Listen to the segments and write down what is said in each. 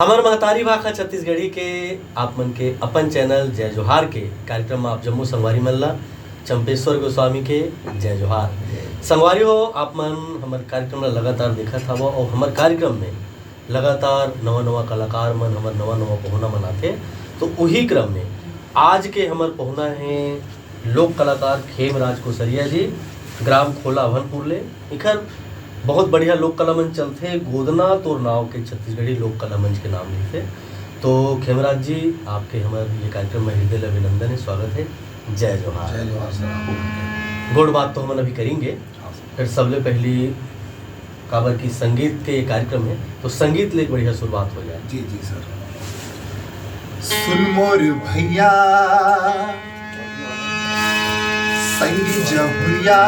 हमार महतारी भाखा छत्तीसगढ़ी के आप मन के अपन चैनल जय जोहार के कार्यक्रम में आप जम्मू संगवारी मन ला चंपेश्वर गोस्वामी के जय जोहार। संगवारी हो आप मन हमार कार्यक्रम ला लगातार देखत हवो और हमार कार्यक्रम में लगातार नवा नवा कलाकार मन हमार नवा नवा पहुना मन आथे। तो उही क्रम में आज के हमार पहुना है लोक कलाकार खेमराज कोसरिया जी, ग्राम खोला अभनपुर ले। इखर बहुत बढ़िया लोक कला मंच चलते, गोदना तोर नाव के छत्तीसगढ़ी लोक कला मंच के नाम लेते। तो खेमराज जी आपके हमारे ये कार्यक्रम में हृदय अभिनंदन है, स्वागत है। जय जोहार। जय जोहार। गुड बात तो हम अभी करेंगे। फिर सबले पहली काबर की संगीत के कार्यक्रम है तो संगीत ले एक बढ़िया शुरुआत हो जाए। जी जी सर। सुन मोर भैया संगी जहुरिया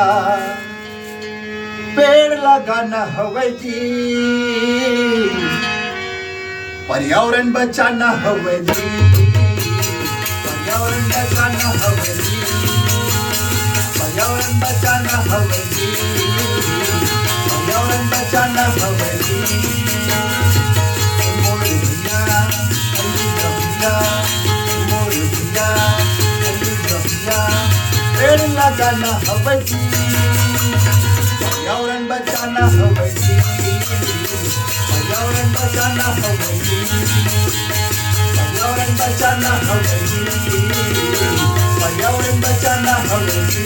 पेड़ लगाना हवे जी, पर्यावरण बचाना हवे जी, पर्यावरण बचाना हवे जी, पर्यावरण बचाना हवे जी, पर्यावरण बचाना हवे जी। मोर भैया संगी जहुरिया, मोर भैया संगी जहुरिया पेड़ लगाना हवे जी, पर्यावरण बचाना हवे जी, पर्यावरण बचाना हवे जी, पर्यावरण बचाना हवे जी, पर्यावरण बचाना हवे जी।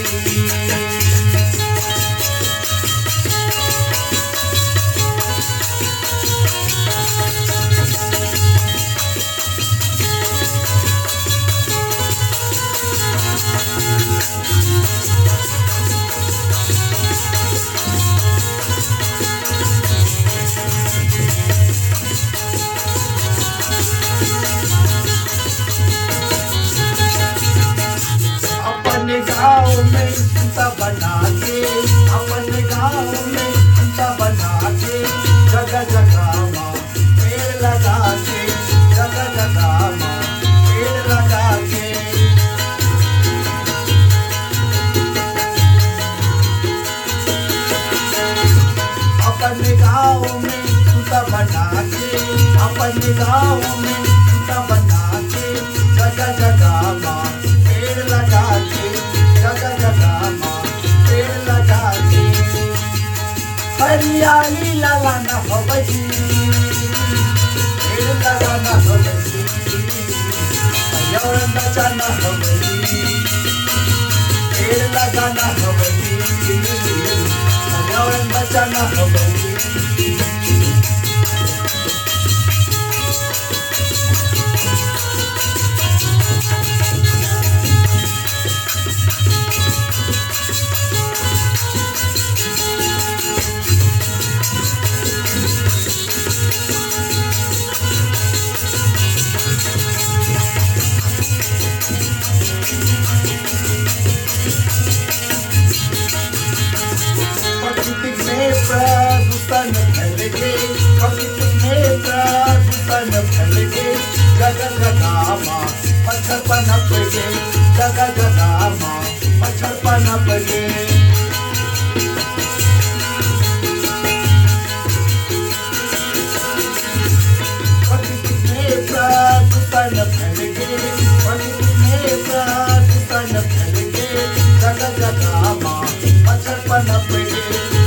अपने गाँव में सीता बना के, अपने गाँव में सीता बना के, जगह जगह माँ पेड़ लगा के, जगह जगह माँ पेड़ लगा के। अपने गाँव में सीता बना के, अपने गाँव में सीता बना के, जगह जगह माँ पेड़ लगा के, जगह जगह माँ पेड़ लगा के। हरियाली लगाना हवे जी, पेड़ लगाना हवे जी, पर्यावरण बचाना हवे जी, पेड़ लगाना हवे जी, पर्यावरण बचाना हवे जी। प्रदूषण फैल के, प्रकृति में प्रदूषण फैल के, जगह जगह माँ मच्छर पनप गे, जगह जगह माँ मच्छर पनप गे। प्रकृति में प्रदूषण फैल के, प्रकृति में प्रदूषण फैल के, जगह जगह माँ मच्छर पनप गे,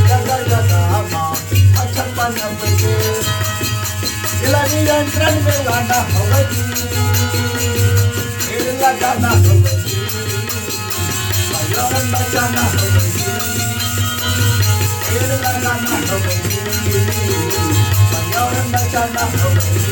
जगह जगह माँ मच्छर पनप गे। जिला नियंत्रण में लाना हवे जी, पेड़ लगाना हवे जी, पर्यावरण बचाना हवे जी, पेड़ लगाना हवे जी, पर्यावरण बचाना हवे जी।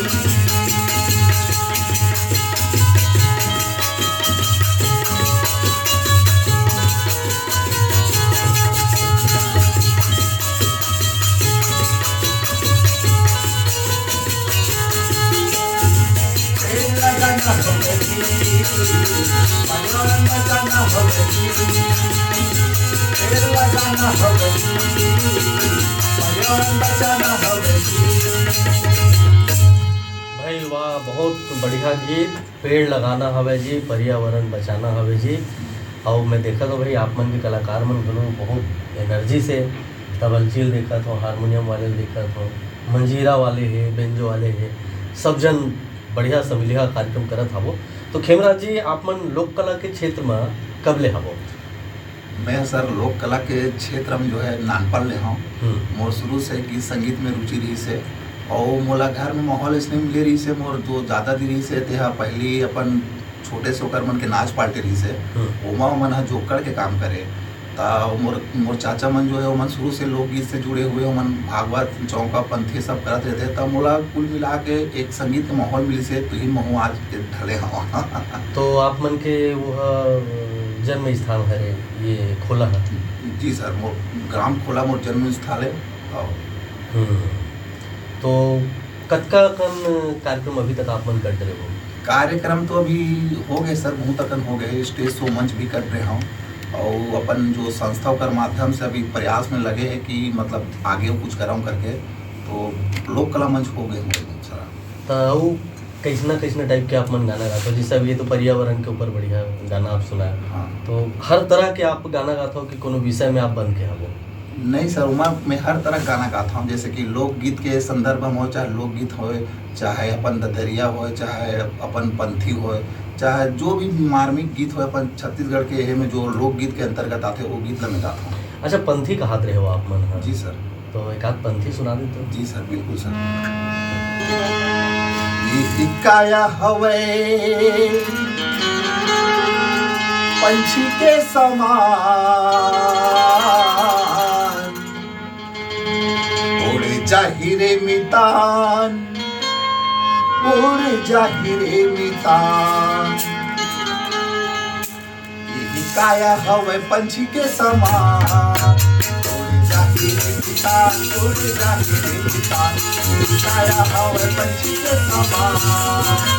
पर्यावरण बचाना हवे जी, पेड़ लगाना हवे जी, पर्यावरण बचाना हवे जी। भाई वाह, बहुत बढ़िया गीत। पेड़ लगाना हवे जी, पर्यावरण बचाना हवे जी। और मैं देखा तो भाई आप मन के कलाकार मन घलो बहुत एनर्जी से तबलचील देखा तो, हारमोनियम वाले देखा तो, मंजीरा वाले है, बेंजो वाले है। सब जन बढ़िया समिलिया कार्यक्रम करत हवो। तो खेमराज जी आप मन लोक कला के क्षेत्र में कब ले हवो? मैं सर लोक कला के क्षेत्र में जो है नानपन ले हूँ। मोर शुरू से गीत संगीत में रुचि रही से और मोला घर में माहौल इसने मिले रही से मोर जो ज़्यादा दी रही से तेहा पहली अपन छोटे से ओकर मन के नाच पार्टी रही से ओमा मन हा जोकड़ के काम करे ता मोर चाचा मन जो है वो मन शुरू से लोकगीत से जुड़े हुए मन भागवत चौका पंथी सब करत रहते तब मोला कुल मिला के एक संगीत का माहौल मिली से तो ही महू आज के ढले हवा। तो आप मन के वो जन्म स्थान है ये खोला है? जी सर, मोर ग्राम खोला मोर जन्म स्थल है। तो कतका कन कार्यक्रम अभी तक आप मन कर रहे हो? कार्यक्रम तो अभी हो गए सर, बहुत तकन हो गए, स्टेज शो मंच भी कर रहे हूँ और अपन जो संस्थाओं के माध्यम से अभी प्रयास में लगे हैं कि मतलब आगे कुछ कराऊँ करके, तो लोक कला मंच हो गए बहुत सारा। तो कैसना टाइप के आप मन गाना गाते हो? जैसे अब ये तो पर्यावरण के ऊपर बढ़िया गाना आप सुना है। हाँ। तो हर तरह के आप गाना गाते हो कि कोनो विषय में आप बन के हो? नहीं सर, मैं हर तरह गाना गाता हूँ, जैसे कि लोकगीत के संदर्भ में हो, चाहे लोकगीत हो, चाहे अपन ददरिया हो, चाहे अपन पंथी हो, चाहे जो भी मार्मिक गीत हो, अपन छत्तीसगढ़ के ये में जो लोकगीत के अंतर्गत आते वो गीत मैं गाता हूँ। अच्छा, पंथी कहात रहे हो आप मन? हाँ। जी सर। तो एक आध पंथी सुना देते हो? जी सर, बिल्कुल सर। काया हवे पंछी के समान उड़ जाहिरे मितान, उड़ जाहिरे मितान। काया हवे पंछी के समान उड़ जाहिरे मितान, उड़ जाहिरे मितान। काया हवे पंछी के समान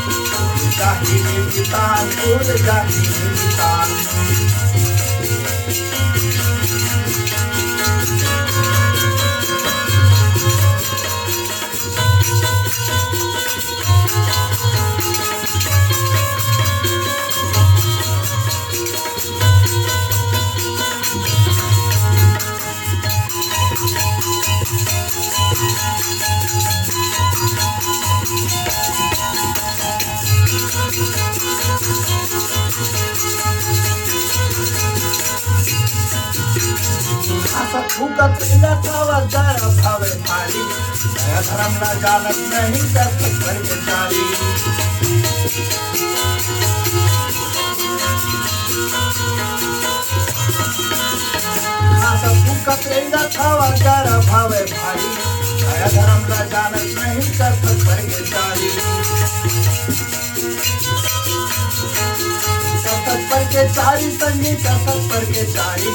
उड़ जाहिरे मितान, उड़ जाहिरे मितान। फूकत लखावा जरा भावे भारी, नया धर्म ना जानत नहीं कर सककर के चारी। फूकत लखावा जरा भावे भारी, नया धर्म ना जानत नहीं कर सककर के चारी। पर के चारी संगीत पर के चारी,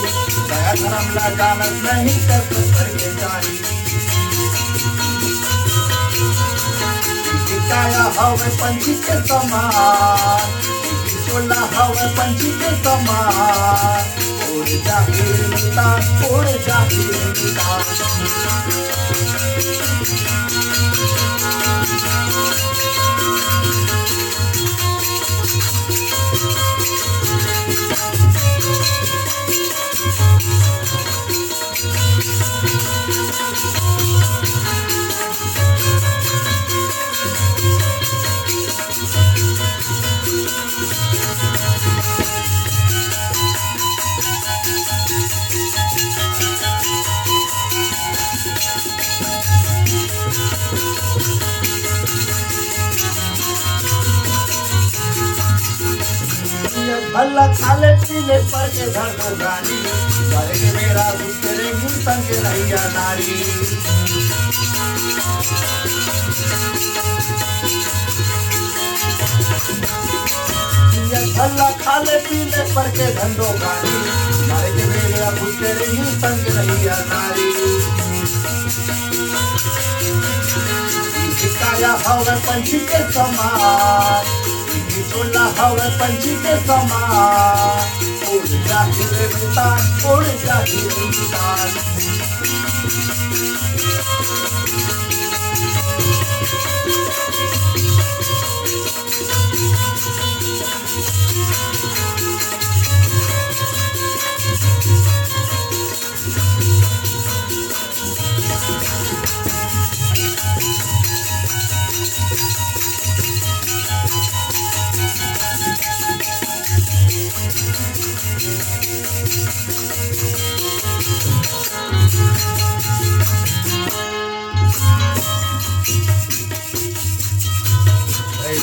नया धर्म ला जानत नहीं कर पर के चारी। काया हवे पंछी के समान, चोला हवे पंछी के समान उड़ जाहिरे मितान, उड़ जाहिरे मितान। भला खाले पीले पर के घर को गानी, मरे के मेरा दुख करेगी संग नैया नारी। भला खाले पीले पर के धंधो गानी, मरे के मेरा दुख करेगी संग नैया नारी। काया हवे पंछी के समान, चोला हवे पंछी के समान उड़ जाहिरे मितान, उड़ जाहिरे मितान।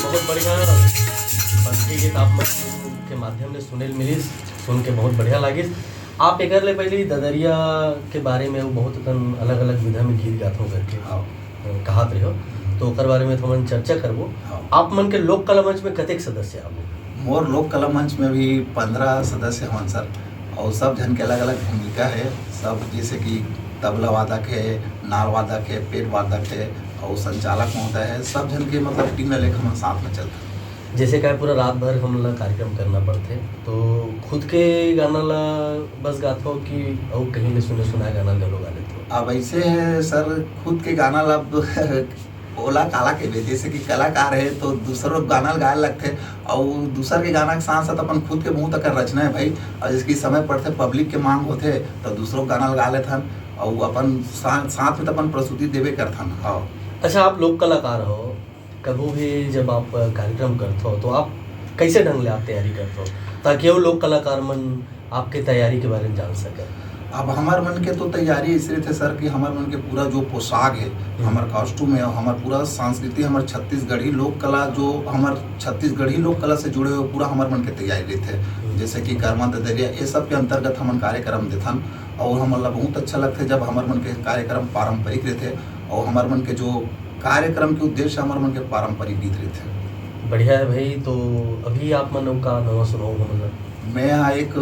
बहुत बढ़िया पंथी गीत आप मन के माध्यम ले सुनेल मिलिस, सुन के बहुत बढ़िया लागिस। आप एकर ले पहले ददरिया के बारे में वो बहुत अलग अलग विधा में गीत गात हो करके कहत रहे हो, तो ओकर बारे में थोड़ा चर्चा करबो। आप मन के लोक कला मंच में कतेक सदस्य आबो? मोर लोक कला मंच में भी 15 सदस्य हवन सर, और सब जन के अलग अलग भूमिका है। सब जैसे कि तबला वादक है, नाल वादक है, पेट वादक है, और संचालक होता है। सब जन के मतलब टीम में लेकर हम साथ में चलते हैं। जैसे क्या पूरा रात भर हम ला कार्यक्रम करना पड़ते, तो खुद के गाना ला बस गात हो कि और कहीं ले सुने सुनाए गाना ले लोग गा लेते हो? अब ऐसे है सर, खुद के गाना ला ओला काला के भी, जैसे कि कलाकार है तो दूसरों गाना गाए लगते, और दूसर के गाना के साथ साथ अपन खुद के मुँह तक रचना है भाई। और जिसकी समय पड़ते पब्लिक के मांग होते तो दूसरों गाना गा लेते, और अपन साथ में तो अपन प्रस्तुति देवे करथन। हाँ। अच्छा, आप लोक कलाकार हो, कभी भी जब आप कार्यक्रम करते हो तो आप कैसे ढंग ले आप तैयारी करते हो ताकि वो लोक कलाकार मन आपके तैयारी के बारे में जान सके? अब हमारे मन के तो तैयारी इसलिए थे सर कि हमारे मन के पूरा जो पोशाक है, हमारा कॉस्ट्यूम है, हमारा पूरा संस्कृति, हमारे छत्तीसगढ़ी लोक कला, जो हमारे छत्तीसगढ़ी लोक कला से जुड़े हुए पूरा हमारे मन के तैयारी थे। जैसे कि कर्मा ददरिया ये सब के अंतर्गत हम कार्यक्रम देथन, और हमारा बहुत अच्छा लगता है जब हमारे मन के कार्यक्रम पारंपरिक रहते, और हमारे मन के जो कार्यक्रम के उद्देश्य हमारे मन के पारंपरिक गीत रहते। बढ़िया है भाई। तो अभी आप मन का नवा सुनाओ? मैं यहाँ एक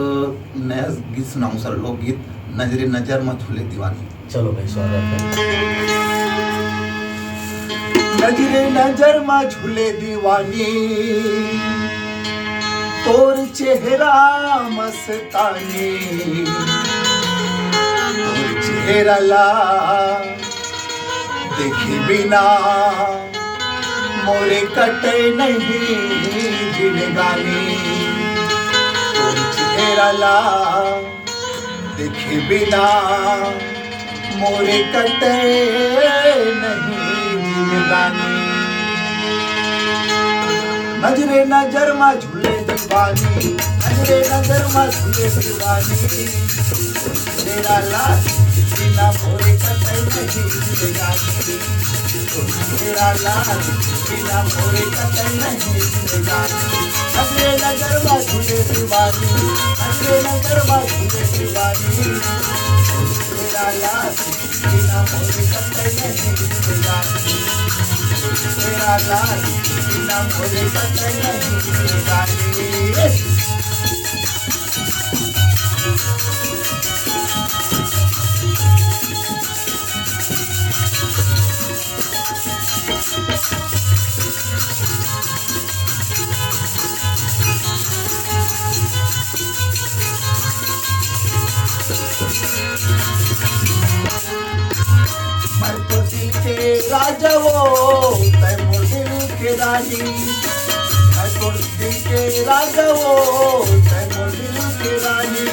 नया गीत सुनाऊँ सर, लोकगीत, नजरे नजर में झूले दीवानी। चलो भाई, स्वागत है। नजरे नजर में झूले दीवानी, तोर चेहरा मस्तानी, तोर चेहरा ला देखी बिना मोरे कटे नहीं जिंदगानी, तोर चेहरा ला देखी बिना मोरे कटे नहीं जिंदगानी। नजरे नजर में झूले दीवानी, नजरे नजर में झूले दीवानी, तेरा लाल बिना मोरे कटे नहीं जिंदगानी, तेरा लाल बिना मोरे कटे नहीं जिंदगानी। नजरे नजर में झूले दीवानी, नजरे नजर में झूले दीवानी, तेरा लाल बिना मोरे कटे नहीं जिंदगानी, तेरा लाल बिना मोरे कटे नहीं जिंदगानी। राजा वो तै मोर दिल के रानी, मैं तोर दिल के राजा वो तै मोर दिल के रानी,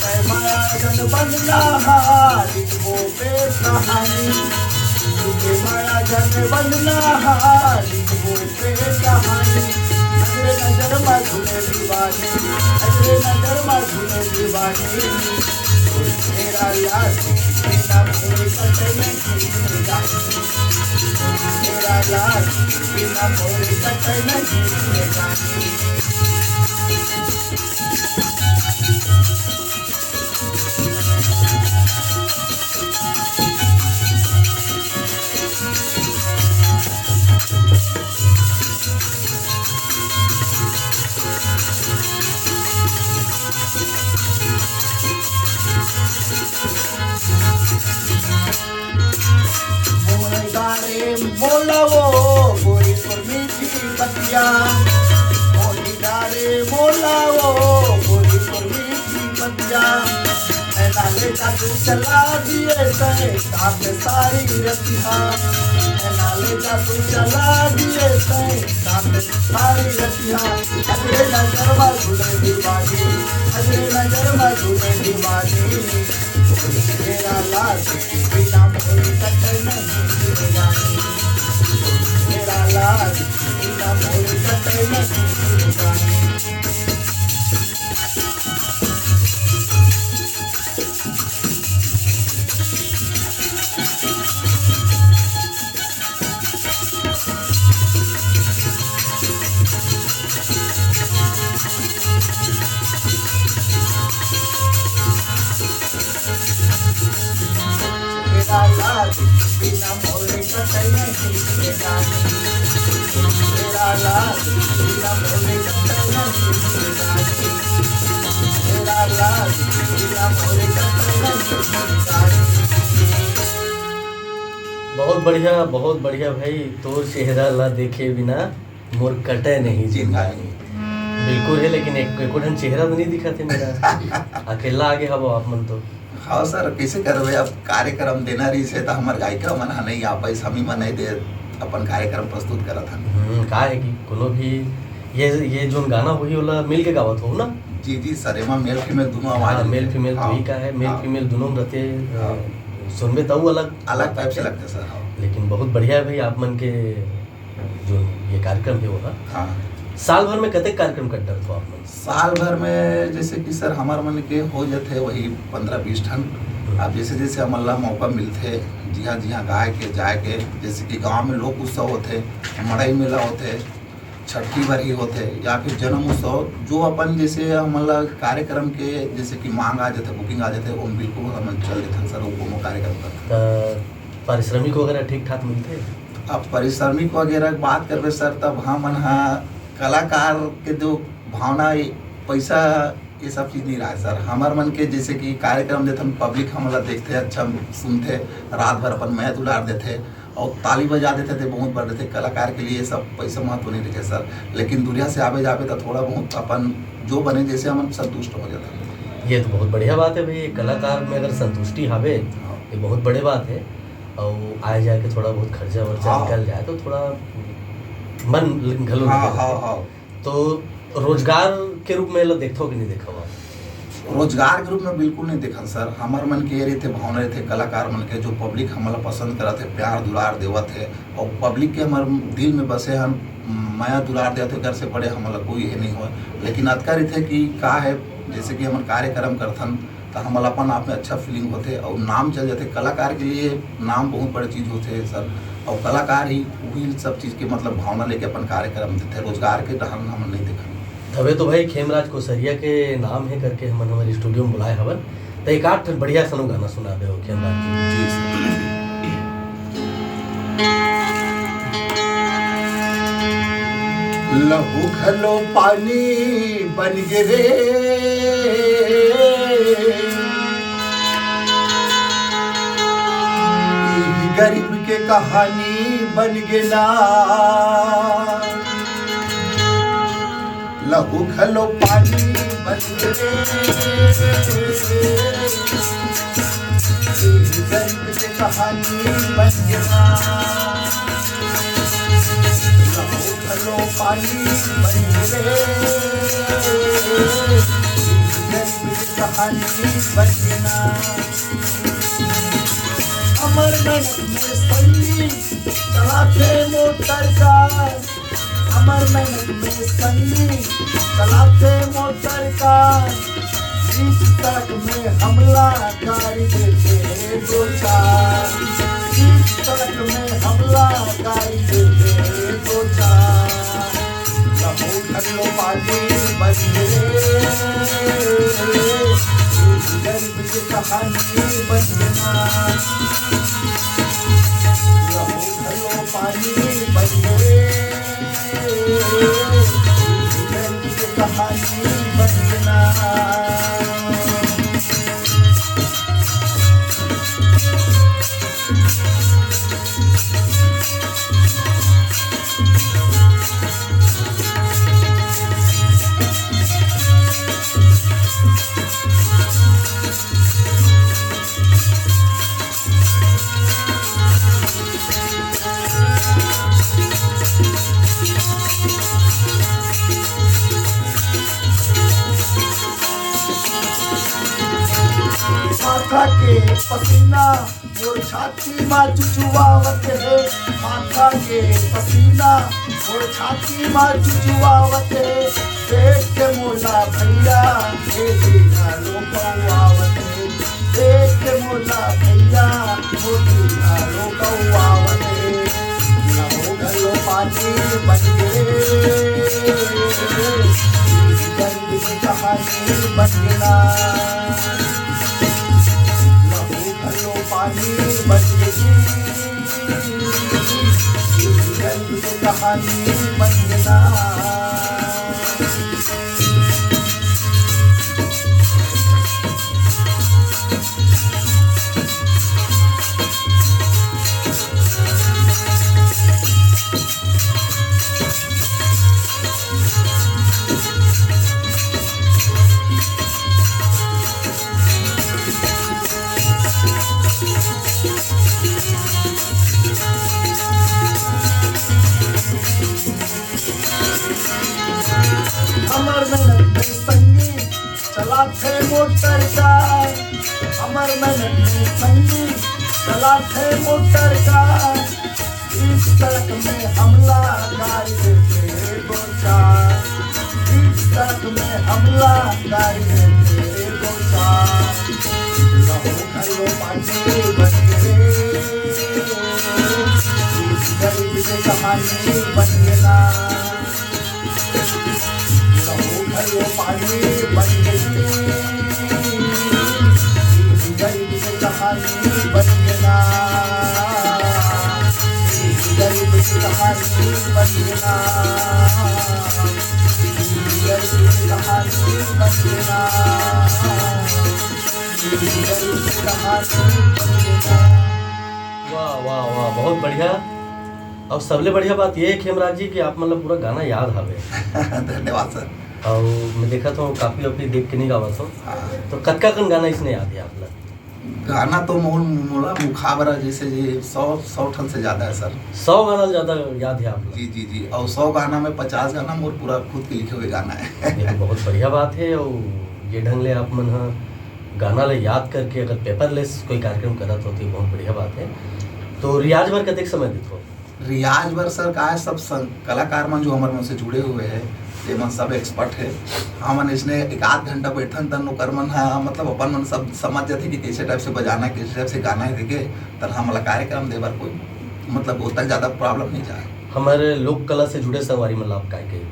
तै माया जन बनना लिखबो पे कहानी, तुझे माया जन बनना लिखबो पे कहानी। नजरे नजर में झूले दीवानी, नजरे नजर में झूले दीवानी, तेरा याद बिना मोरे कटे नहीं जिंदगानी, तेरा याद बिना मोरे कटे नहीं जिंदगानी। बोला वो गोरी पर मीठी बतिया, मोली डारे बोला वो गोरी पर मीठी बतिया, नाले का तू चला दिए से काट सारी रतिया, नाले का तू चला दिए से काट सारी रतिया। नजरे नजर में झूले दीवानी, नजरे नजर में झूले दीवानी, तेरा लाल बिना मोरे कटे नहीं जिंदगानी, तेरा लाल बिना मोरे कटे नहीं जिंदगानी। लीला मोरे कपड़ा नीली गाड़ी मेरा लाल लीला मोरे कपड़ा नीली गाड़ी। बहुत बढ़िया भाई। तोर चेहरा ला देखे बिना मोर कटे नहीं जिंदगानी। बिल्कुल है, लेकिन एको ढंग चेहरा तो नहीं दिखा थे मेरा। अकेला आगे हवो आप मन तो। हाँ सर, कैसे करबे, अब कार्यक्रम देना रही से तो हमार गायिका मन हा नहीं आ पाई, हमी मन नहीं दे अपन कार्यक्रम प्रस्तुत करत हन। का है कि कोनो भी ये जोन गाना होई वाला मिल के गावत हो ना। जी जी सर, एमा मेल फीमेल दोनों आवाज, मेल फीमेल तो ही का है, मेल फीमेल दोनों रहते। सुनबे तो अलग अलग टाइप से लगते सर। हाँ लेकिन बहुत बढ़िया है भाई आप मन के जो ये कार्यक्रम है वो ना। हाँ, साल भर में कते कार्यक्रम करते हो आप मन? साल भर में जैसे कि सर हमार मन के हो जाते वही 15-20 ठन। अब जैसे जैसे हमन ला मौका मिलते जी हाँ गाय के जाए के, जैसे कि गांव में लोक उत्सव होते, मड़ई मेला होते, छठी भरी होते या फिर जन्म उत्सव, जो अपन जैसे हमन ला कार्यक्रम के जैसे कि मांग आ जाते, बुकिंग आ जाते, वो बिल्कुल हमन चल देते सर वो कार्यक्रम पर। पारिश्रमिक वगैरह ठीक ठाक मिलते? अब पारिश्रमिक वगैरह की बात करबे सर, तब हमन कलाकार के जो भावना पैसा ये सब चीज़ नहीं रहा सर। हमार मन के जैसे कि कार्यक्रम देते पब्लिक हमला देखते, अच्छा सुनते, रात भर अपन मैच उड़ार देते और ताली बजा देते थे, बहुत बढ़ देते। कलाकार के लिए सब पैसा महत्व नहीं रखे सर, लेकिन दुनिया से आवे जावे तो थोड़ा बहुत अपन जो बने जैसे हम संतुष्ट हो जाता। ये तो बहुत बढ़िया बात है भाई। कलाकार में अगर संतुष्टि हावे ये बहुत बड़ी बात है। और आए जाए के थोड़ा बहुत खर्चा वर्चा निकल जाए तो थोड़ा मन घलो। हाँ। तो रोजगार के रूप में देखो कि नहीं देखो? रोजगार के रूप में बिल्कुल नहीं देखा सर। हमार मन के ये रहते भावना रहते कलाकार मन के, जो पब्लिक हमारा पसंद करा थे, प्यार दुलार देवत है और पब्लिक के हमारे दिल में बसे हम माया दुलार देते, घर से बड़े हमारा कोई है नहीं हो। लेकिन अतका रहते कि का है जैसे कि हमारे कार्यक्रम करथन तो हमारा अपन आप में अच्छा फीलिंग होते और नाम चल जाते। कलाकार के लिए नाम बहुत बड़ी चीज़ होते है सर, और कलाकार ही वही सब चीज़ के मतलब भावना लेके अपन कार्यक्रम देते। रोजगार के ढंग हम नहीं देखा। तबे तो भाई खेमराज कोसरिया के नाम है करके हम हमारे स्टूडियो में बुलाए हवन, तो एक आठ बढ़िया सनो गाना सुना दे हो खेमराज जी। लहू खलो पानी बन गिरे, गरीब के कहानी बन गिला। लहू खलो पानी बन गिरे, गरीब के कहानी बन गिला। लहू खलो पानी बन गिरे, गरीब की कहानी बन गिला। अमर मेहनत में सन्नी चलाते मोटर कार, अमर मेहनत में सन्नी चलाते मोटर कार। इस सड़क में हमला कर देते दो चार, इस सड़क में हमला कर देते दो चार। लहू खलो पानी बन गिरे, गरीब की कहानी बन गिला। लहू खलो पानी बन गिरे, गरीब की कहानी बन गिला। माथा के पसीना मोर छाती मा चुचुआवत है, माथा के पसीना मोर छाती मा चुचुआवत है। देख के मोला भैया हे दीना लोकवावत है, देख के मोला भैया हो दीना लोकवावत है। लहू खलो पानी बन गिरे, गरीब की कहानी बन गिला। पानी बन गई, गरीब की कहानी बन गया। अमर मेहनत में संगी चला थे मोटर कार, अमर मेहनत में संगी चला थे मोटर कार। इस सड़क में हमला गाड़ी से तेरे दो चार, इस सड़क में हमला गाड़ी से तेरे दो चार। रहो खरो पानी बन गए, इस गरीब से कहानी बन गया। रहो पानी बन गई, गरीब से कहानी बन गया। गरीब से कहानी बन गया, गरीब से कहानी बन गया, गरीब से कहानी बन गया। वाह वाह वाह, बहुत बढ़िया। और सबले बढ़िया बात ये है खेमराज जी कि आप मतलब पूरा गाना याद हवे। धन्यवाद सर। और मैं देखा तो काफी अपनी देख के नहीं गावत हूँ, तो कतका कन गाना इसने याद है आप लोग? गाना तो मोला मुखाबरा जैसे ये 100 ठन से ज़्यादा है सर। 100 गाना ज़्यादा याद है आप लोग? जी जी जी। और 100 गाना में 50 गाना मोर पूरा खुद के लिखे हुए गाना है। ये तो बहुत बढ़िया बात है। और ये ढंग ले आप मन हाँ गाना ले याद करके अगर पेपरलेस कोई कार्यक्रम करत होती बहुत बढ़िया बात है। तो रियाज भर कतेक समय देते हो? रियाज भर सर का है सब कलाकार मन जो हमारे मन से जुड़े हुए हैं ये मन सब एक्सपर्ट है। हमन इसने एक आध घंटा बैठन तन ओकर मन मतलब अपन मन सब समझ जाते कि कैसे टाइप से बजाना है, कैसे टाइप से गाना है देखे तन हमला कार्यक्रम दे बार कोई मतलब उतना ज़्यादा प्रॉब्लम नहीं जाए। हमारे लोक कला से जुड़े संगवारी मतलब आप क्या कहें?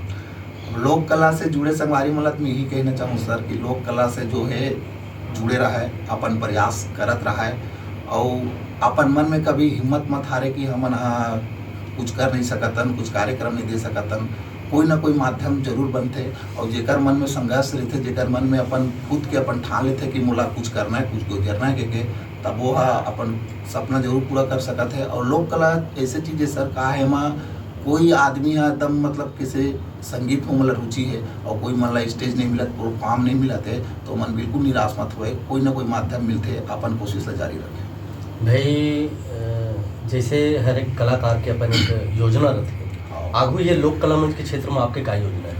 लोक कला से जुड़े संगवारी मतलब मैं यही कहना चाहूँ सर कि लोक कला से जो है जुड़े रहा है, अपन प्रयास करत रहा है और अपन मन में कभी हिम्मत मत हारे कि हमन कुछ कर नहीं सकतन, कुछ कार्यक्रम नहीं दे सकतन। कोई ना कोई माध्यम जरूर बनते और जेकर मन में संघर्ष रहते, जेकर मन में अपन खुद के अपन ठान लेते कि मोला कुछ करना है, कुछ गुजरना है के तब वो अपन सपना जरूर पूरा कर सकत है। और लोक कला ऐसे चीज़ है सर का है माँ कोई आदमी है एकदम मतलब किसी संगीत में मतलब रुचि है और कोई मन ला स्टेज नहीं मिलत, प्रोग्राम नहीं मिलत है तो मन बिल्कुल निराश मत हुए, कोई ना कोई माध्यम मिलते अपन कोशिश ला जारी रखें। भाई जैसे हर एक कलाकार के अपन एक योजना रहती है, आगू ये लोक कला मंच के क्षेत्र में आपके क्या योजना है?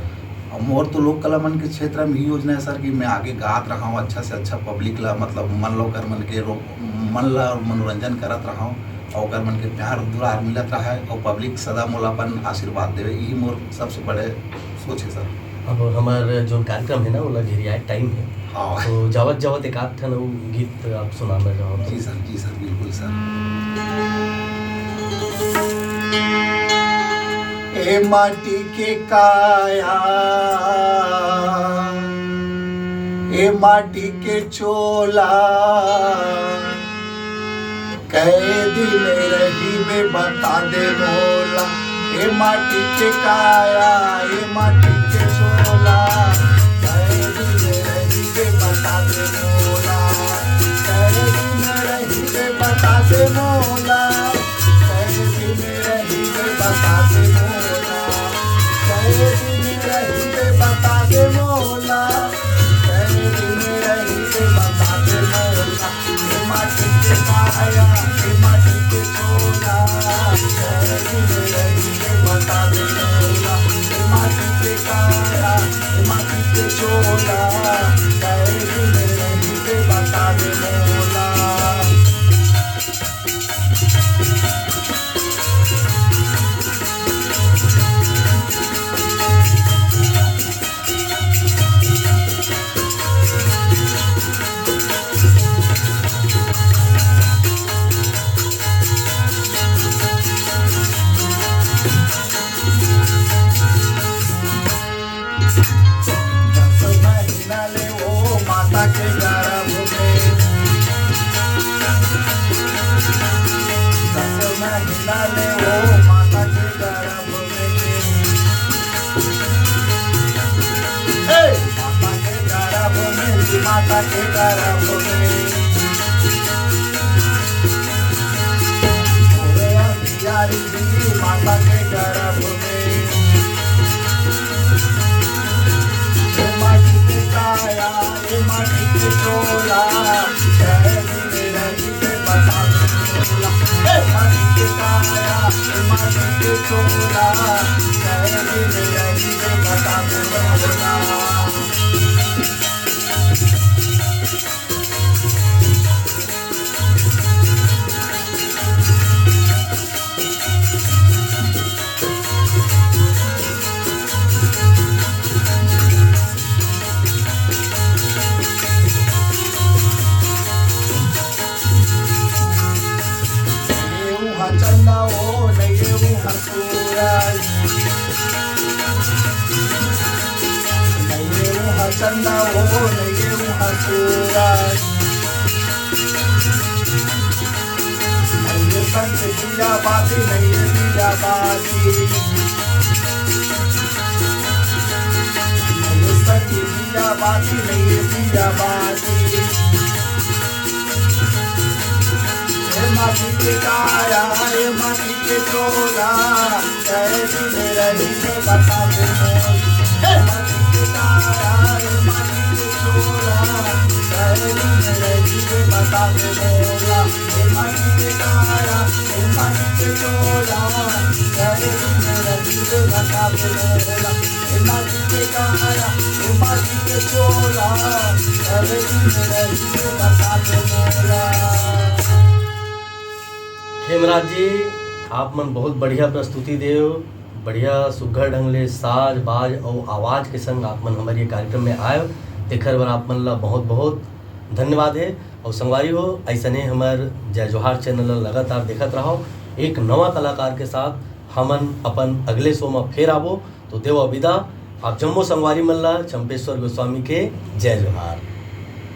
मोर तो लोक कला मन के क्षेत्र में ही योजना है सर कि मैं आगे गात रहा हूँ, अच्छा से अच्छा पब्लिक ला मतलब मन लो कर मन ला मनोरंजन करत रहा हूँ और अगर मन के प्यार दुलार मिलत रहा है और पब्लिक सदा मोलापन आशीर्वाद देवे, यही मोर सबसे बड़े सोच है सर। अब हमारे जो कार्यक्रम है ना वो घेरिया टाइम है, हाँ तो जावत जावत एक आध ठन गीत आप सुनाना चाहो तो? जी सर बिल्कुल सर। ए माटी के काया, ए माटी के चोला, कै दिन रही बे बता दे मोला। ए माटी के काया, ए माटी के चोला, कै दिन रही बे बता दे मोला। कै दिन रही बे बता दे मोला, कै दिन रही बे बता दे मोला, कै दिन रही बे बता दे मोला, कै दिन रही बे बता दे मोला। ए माटी के काया, ए माटी के चोला, कै दिन रही बे बता दे मोला। ए माटी के काया, ए माटी के चोला, कै दिन रही बे बता दे मोला। माता के गर्भ में सोए अंबियारी जी माता के गर्भ में ये माटी के काया ये माटी के चोला माटी के काया माटी के चोला बता बोला चंदा हो नहीं सूरज नहीं चंदा हो नहीं सूरज नहीं संत दिया बाती नहीं दिया बाती नहीं संत दिया बाती नहीं दिया बाती माटी के काया ये माटी के चोला कैसी रही है बता दे माटी के काया ये माटी के चोला कैसी रही है बता दे बोला ये माटी के काया ये माटी के चोला कैसी रही है बता दे बोला ये माटी के काया ये माटी के चोला कैसी रही है बता दे बोला। हेमराज जी आप मन बहुत बढ़िया प्रस्तुति देव, बढ़िया सुघर ढंग ले साज बाज और आवाज़ के संग आप मन हमारे कार्यक्रम में आए तेखर बर आप मन ला बहुत बहुत धन्यवाद है। और संगवारी हो ऐसने हमार जय जोहार चैनल लगातार देखत रहो, एक नवा कलाकार के साथ हमन अपन अगले शो में फिर आबो। तो देव विदा आप जम्मो संगवारी मन ला चंपेश्वर गोस्वामी के जय जोहार।